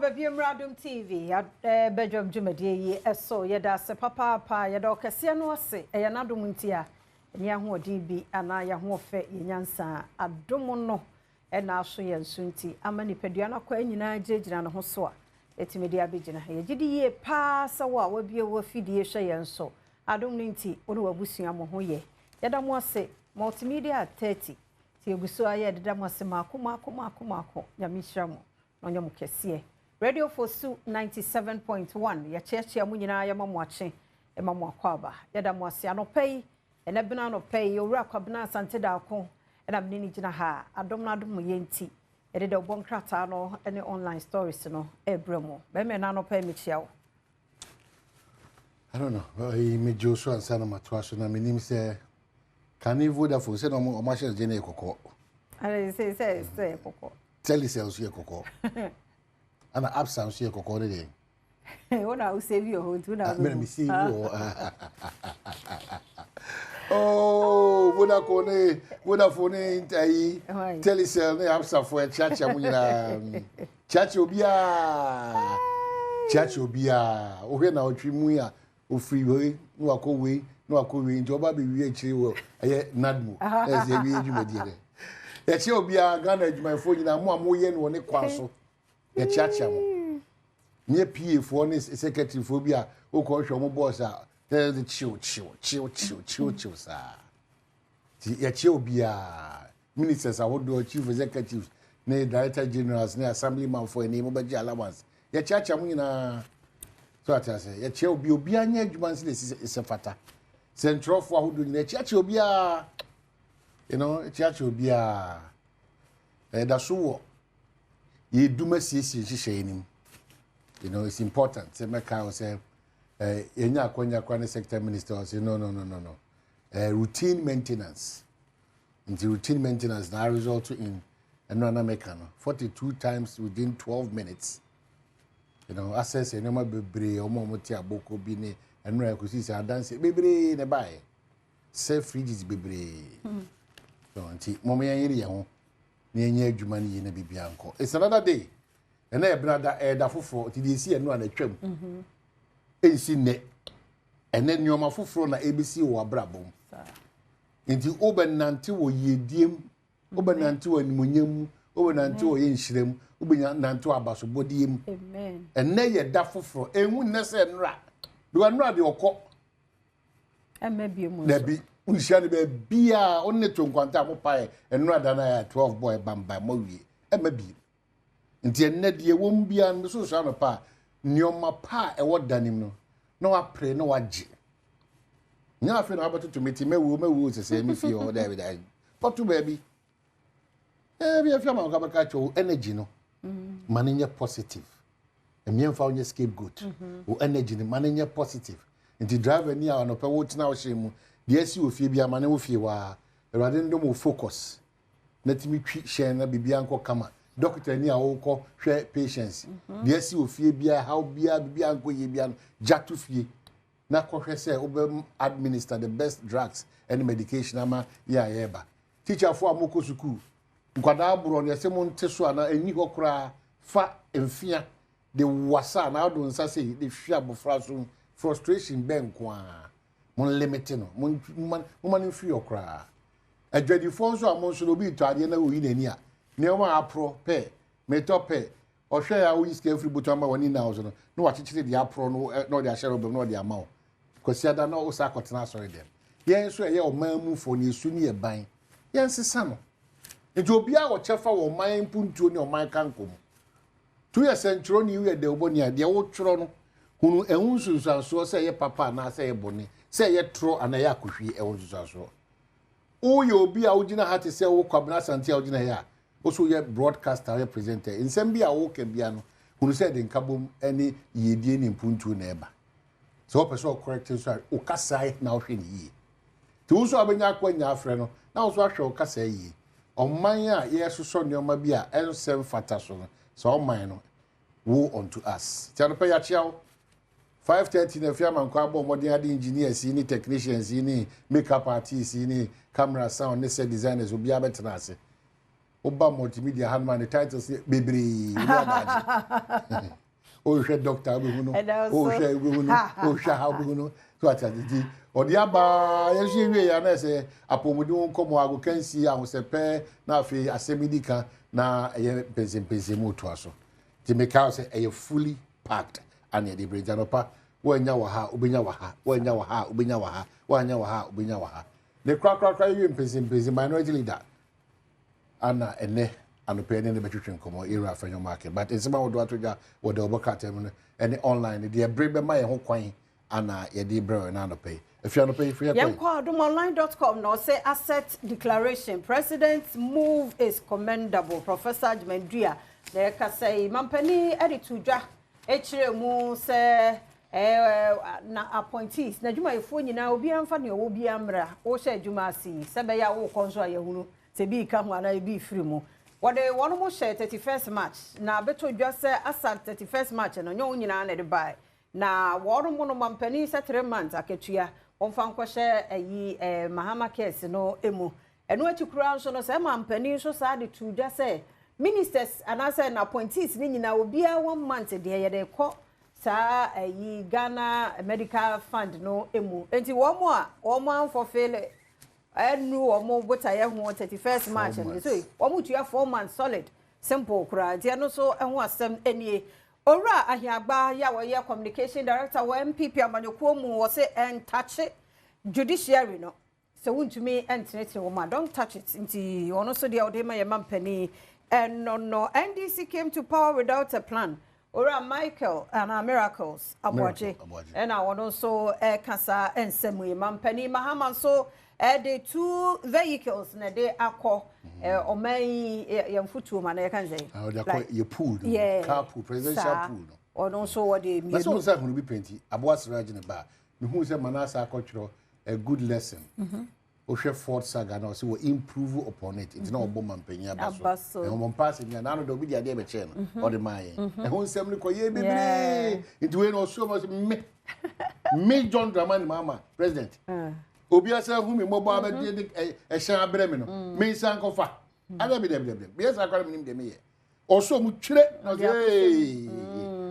baby Adom TV at Badwam Jumadi eso yeda se papa yeda okese no ase e na Adom ntia nya ho odin ana ya ho fe yenyansa Adom no e na aso ye nsunti ama nipadua na kwa nyina gyegyina no ho so a etimedi abegyina ye gidi ye pa sa wa bie wo fidie hwe ye nso Adom nti ono wabusua mo ho ye yeda mo ase multimedia 30 ti eguso aye deda mo ase mako nyamishamo onyo mukese Radio Fosu 97.1 ya cheche mu nyina ya mamwache e mamwakwaba yada mo ase anopei ena bina anopei owura kwabena asante da ko ena mnini gina ha Adom na adom yenti ede de obon krata no ene online stories no ebremo be me na anopei mechiawo I don't know. Me Joshua and Sana Matwash na minim say can you vote for say no o ma share jene kokko. I say kokko. Tell yourself here kokko. Ana absence here kokko dey. Wona u save your hold na. Me see you. Oh, Vodafone ai tell yourself na absence for chacha mu nyina. Chacha obia. O hwe na otwi mu ya. O free way no akọwe nti oba be wi akiri wo eye nadmo eze wi adwumadi re ya che obi a Ghana adwumayfo nyina mo amoye no ne kwaso ya chiachia mo nye PF one secretary fo bi a o ko hwe mo boss a the chill sa ti ya che obi a ministers awodo chief executives ne director generals ne assemblyman for ni mo baji allowance ya chiachia mo nyina so I say, ya che obi anya adwumansi le se fata. Central for who do na che obi a you know, che obi a da so wo ye duma siesie hihye nim. You know, it's important. Say make I say enya akwanya sector minister say no. Routine maintenance. Into routine maintenance now result in another mechanic 42 times within 12 minutes. You know, access any more bebre or more motia boko bini and no could see a dance bebre ne buy. Safe fridges bebre. So anti mommy area near Jumani in a bibianco. It's another day. And I brother da for to see and one a trim. And see net. And then your mafufro na ABC or Brabum. Into open nanti or ye dim, open nanti and munyum, open nanti or yin shrem. Ubinya nanto abaso bodiem amen enne ye da foforo enwu nese nra do nra de okọ emabi mu na bi unhia ne be bia onne to nkwanta mo pae nra da na ya 12 boy bamba mo wie emabi nti enne de wom bia no so so no pa nioma pa e wodanim no na wa pre na wa gi nya afi na abato to meti mewu sese mi fi o David ai potu baby bi afia ma ka ka cho energy no mananya positive emiemfa onye scapegoat o energy ni mananya positive nti driver ni a no pe wo tina wo shemu de asi ofie bia mane wo fie wa erade ndo mo focus na timi twi hye na bibia nko kama doctor ni a wo ko hwe patients de asi ofie bia how bibia nko ye bia jatu fie na ko hwe se obe administer the best drugs and medication ama ya yeba teacher for amoko school nkwada aburo ne se mo nte so ana enyi hokura fa emfia de wasa na ado nsa se de hwia bofra so frustration ben kwa mon limit no mon free okra adwadi fo so amon so obi to ade na oyi nani a ne o ma apro pe me to pe o hwe ya o iske free buto ma woni na so no wa chichire de apro no de ashare obem no de amawo kwasi ada na o sa kotena sorry dem yen so ye o mamu fo ni su ni e ban yen sesa no nti obi a wo chefa wo man puntuo ne o man kankom tu ye sentro ni we de oboni ade wo tworo no hunu ehun sunsanso se ye papa na se ye boni se ye tro ana ye akohwie ehun sunsanso o ye obi a ugina ha te se wo kwabna santia ugina ya o so ye broadcaster ye presenter nsem bi a wo ka bia no hunu se de nkabom ene yedie ni puntuo na eba so o person correct so o kasai na o hwe ni yi ti wo so abenya akwanya afre no na wo so ahwe o kasai yi oman a yesoso neoma bi a ensem fata so no so oman no wo unto us tiano pa ya chiao 5:30 na fiama nko abo modern ade engineers ni technicians ni makeup artists ni camera sound ni set designers obi abetra ase Oba multimedia handman the title say bebre o hwe doctor be hu no o hwe be hu no o hwe ha be hu no so atati odi aba ye hwe ya na say apomudi won komo ago kansi ahosepe na afi asemidika na ye pensen mu to aso ti make out say e fully packed and e dey bring janopa wanya wa ha obenya wa ha wanya wa ha obenya wa ha wanya wa ha obenya wa ha the crack you pensen minority leader ana ene anope ne betwetwe nkomo era fanyo market but nsema wodo atoja wodo oboka tem ene online de brebe ma ye ho kwan ana ye de bre na anope if you anope free kwan adomonline.com no say asset declaration president's move is commendable. Professor Jmendua na ka say mampani editudwa echire mu say na appointees na djuma yefo nyina obi amfa ne obi amra wo hye djuma asi se be ya wo konso ayehunu se bi ka ho ana bi firi mu wode wono mo hye 31st March na beto dwa se asa 31st March no nyo nyina na de bai na wono mo no mampani se 3 months aketua wonfa nko hye ayi mahama case no emu eno atikura nso no se mampani so sa de tu dwa se ministers anase na appointees ni nyina obi a 1 month de ye de ko sa ayi Ghana medical fund no emu enti wo mo fulfill enu wo mo botaye ho 31st March and so wo mo tua 4 months solid simple kura dia no so ho asem enie owura ahiagba ya wo ye communication director wo MPP amanyoko mu wo se touch judiciary no so wuntumi entenete wo ma don't touch it nti ono so dia wo ma ye mampani and no NDC came to power without a plan. Ora Michael and Miracles Abwaje and I want also kasa ensemwe mampani mahama so the 2 vehicles na they akọ o mai yamfutu ma na kan say like your pool car pool presidential pool no or so what they mean so say hunu bi penti aboas rage ne ba me hu say manasa akọchiro a good lesson ohwe Ford Saga na so we improve upon it it's not oboma mpanya baso e mo pass ni na no do bi dia be che no o de maye e hu nsem ni koye bebre it we no so much me John Dramani mama president obi asa hu me mobo abede e hyan abre me no me san kofa ada bi dem bi asa kwara me nim de me ye o so mu twire na say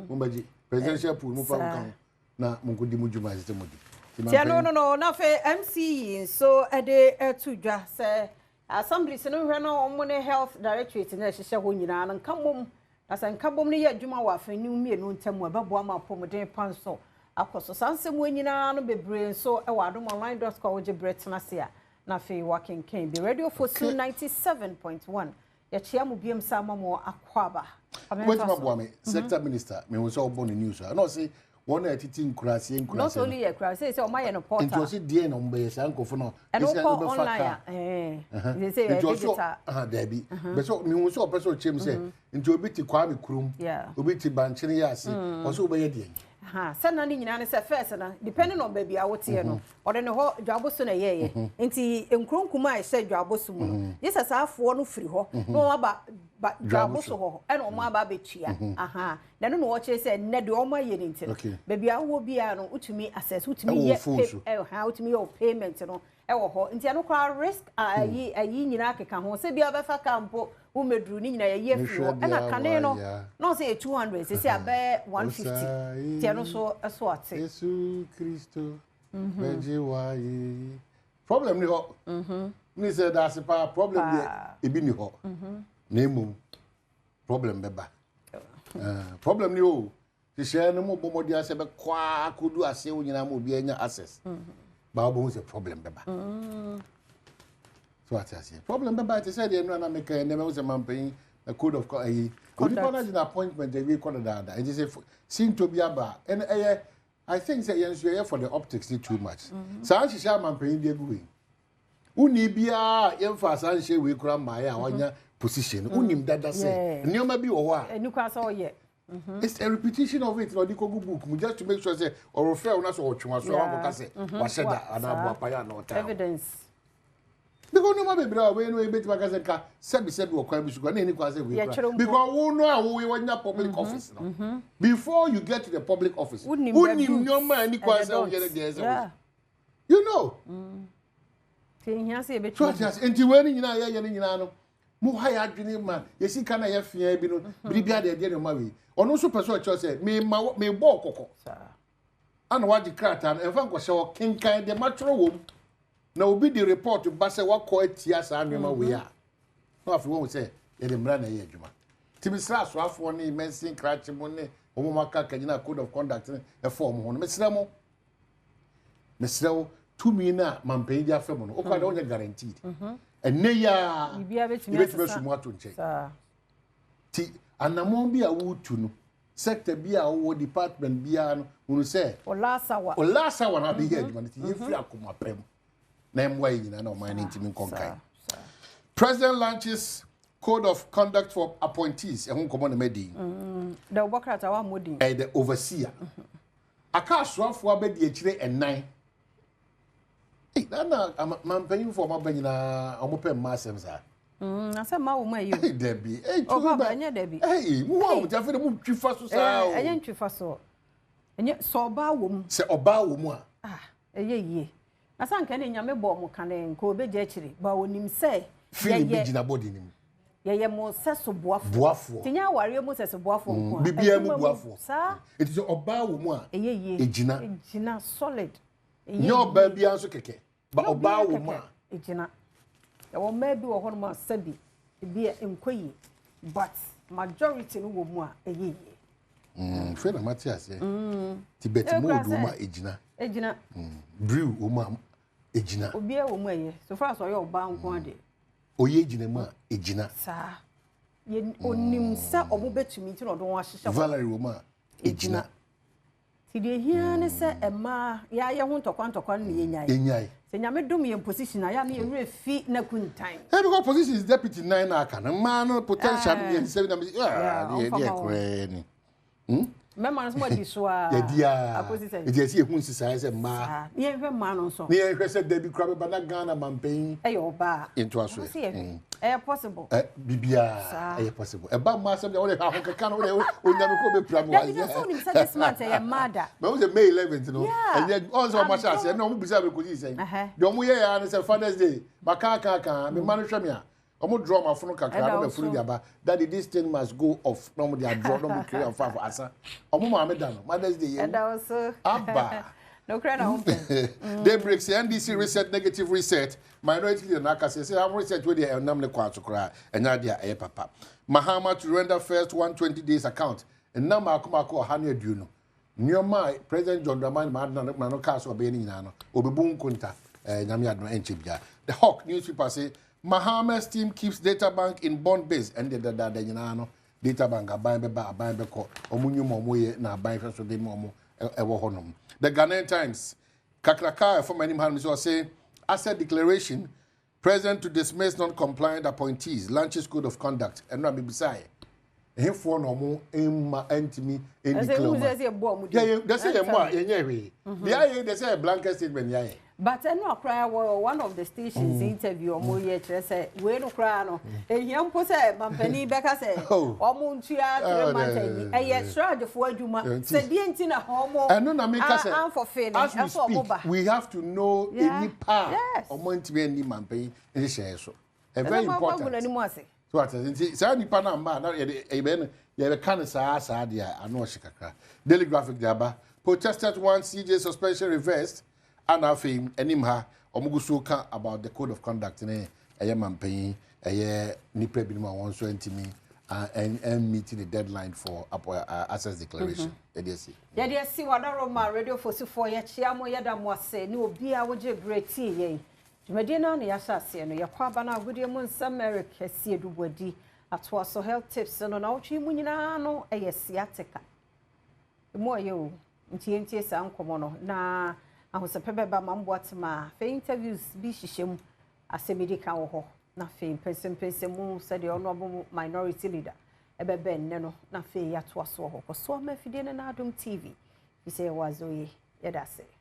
mo baji presidential pool mu fa kan na mo ko di mu juma system mo di no na fe MC so ede tudwa say assembly se no hwe no mo ne health directorate na hye ho nyina na nkamom na se nkabom ne ye adwuma wa afani mienu ntam ababo ma pomden panso akoso sansem nyina no bebre so e wa adomonline.com oje bretna se na fe working can be radio for 97.1 ya chia mu biem sa mamo akwaba wait ma boame sector minister me wo so obo ne news no say one atiti nkurase not only a kurase say o ma ye no portal into say die no mbe say ankofo no say no be online they say digital dabi but so me wo so person chem say into obi ti kwa me kurum obi ti banchene ya ase o so obe ye die sana ni nyina ne se first na depending on baby a wote no ode ne ho dwaboso na yeye nti enkronkuma a hye dwaboso mu no Jesus afo no firi ho no aba dwaboso ho e no mo aba betua na no wo che se ne de o ma ye nti baby a wo bia no utumi access utumi ye utumi your payment no e wo ho nti no kwa risk ayi nyina akeka ho se bia be fa kampo wo medru ni nyina ye firi ho e na kane no say 200 say abe 150 tiano so eso ate Yesu Kristo beji wa yi problem ni ho ni say that's a problem there e bi ni ho na emu problem beba problem ni o ti share no mo bomodi ase be kwa kodu ase wo nyina mo bi anya access ba bo say problem beba so ate ase problem beba ti say dey no na make na me say mampin a code of conduct the appointment they call that it is a seem to be aba and I think say yes you for the optics too much so she share mampin dey go uni bia yemfa san she we kura ma ya wanya position unim dada say nioma bi wo ho a enu kwa so ye it's a repetition of it no the kogu book just to make sure say or refer una so otwa so wa ka say wa sheda anabu apaya na ota evidence because no ma bebra we no e beti maka say ka sebi wo kwa bi sugo na ni kwa say we because we know how we wanya public office no before you get to the public office unim nyoma ni kwa say we there say you know tin here say e beti so enti we ni nyina ye ni nyina no mo ha ya adwene ma yesi kana ya fia bi no biribia de no ma we ono so person cho say me bo kokko ana waji krata na enfa nkwohye wo kenkan de matro wom na obi di report ba say wakọ atia sa anwema we a no afi won say e de mra na ye adwuma timisra so afọ ne mensin krache mo ne omo maka kanyina code of conduct e form ho no mesra tumi na mampanyi di afem no okwa da onye guaranteed enne ya bibia betimi sumu ato nche ti anamon bi a wutu no sector bi a wo department bi a no unu se olasawa na bi here adwuma ti yefri akoma pem na emwa nyina na o man ntimi nkonkai president launches code of conduct for appointees ehun komo na medi the obokrata wa modin the overseer aka asoafo abedi akire enan na mampanyin for mabanyina omopem masem sa asem ma wo ma yi debi o ba anya debi mu wa mu tafe mu twifa so sa o anya ntwifa so anya so ba wo mu se oba wo mu a eye asa nka ne nyame bo mu kane nka obeje akire ba wonim se fili bi gina body nim ye mo seso boafo tinya ware mo seso boafo nko bibia mu boafo sa it is oba wo mu a ejina solid nyo ba bia so keke ba oba wo mu a ejina e wo ma bi wo ho no sabi bia enkoyi but majority no wo mu a fe na matias tibet mo do mu a ejina brew wo mu a ejina obi e wo mu eye so far so ye oba nko ade oye ejina mu a ejina sa ye onim sa obo betumi ti no do wa hihye Valerie wo mu a ejina ti de hia ne se ema ya ye ho ntokwa ne yenyai se nyame dom ye position ya na ye refi na kuntan because position is deputy 9 na aka na ma no potential ye 7 na ye kure ni mema no so di so a ye dia e dia si ehun sisa se ma ye hwe ma no so ni ye hwe se David Krabe ba na Ghana mampen e yo ba into aso e possible bibia e possible e ba ma asem de wo de ha kaka no wo onyame ko be pra mo wa ya so ni se this month e mada me wo se May 11th no and ye also ma sha se no mo bisa be ko ji se de mo ye ya ne se Father's Day ba ka me ma no hwe me a omo draw ma fono kakra no be furu dia ba that this thing must go off no mo dia draw no mo create for asa omo ma me da no Mother's Day and also abba no credit home daybreaks NDC reset negative reset minority leader na kase say am reset we dey nam ne kwa sokra enya dia e papa Mahama to render first 120 days account enam akoma ko ha na aduo no nyoma President John Dramani ma no ka so be ni nyina no obebu nkunta nyame adno enche bia the Hawk newspaper say Mahama's team keeps data bank in bond base and the nyina no data bank aban be ko omunyum omoye na aban fe so de mo ewo honom. The Ghanaian Times Kakraka from any man say asset declaration president to dismiss non-compliant appointees launches code of conduct and no be beside him for no mo emma entimi in declare yeah they say mo yenye we they say a blanket statement yeah. But I know cry one of the stations interview omo ye kire say we no cry no ehia mpo say mampani beka say omo ntua 3 months ayi eh strade fo adwuma say die nti na homo eno na make say as we speak we have to know any part omo ntimi ani mampani e share so a very important so what is say nipa na ma na ye be kan saa dia ano shikakra daily graphic diaba protesters want CJ suspension reversed. And I think Enimha Omugusuka about the code of conduct in a mampan, a nipe binuma 120 me and meeting the deadline for access declaration. Yet, see what I wrote my radio for 4 years. Chiamo Yadam was saying, no be I would great tea. Medina, the assassin, your Quabana, William, some America, see do body at was so health tips and on our chimunano, a siatica. The more you, in TNT, San Comono, na. I was a pepper by Mamboatma. For interviews, be shim as a medical ho. Nothing, person, said the honorable minority leader. Ebe Ben Neno, na fe ya twa so ho. So me fidene na Adom TV. He say was we. Yeah, that's it.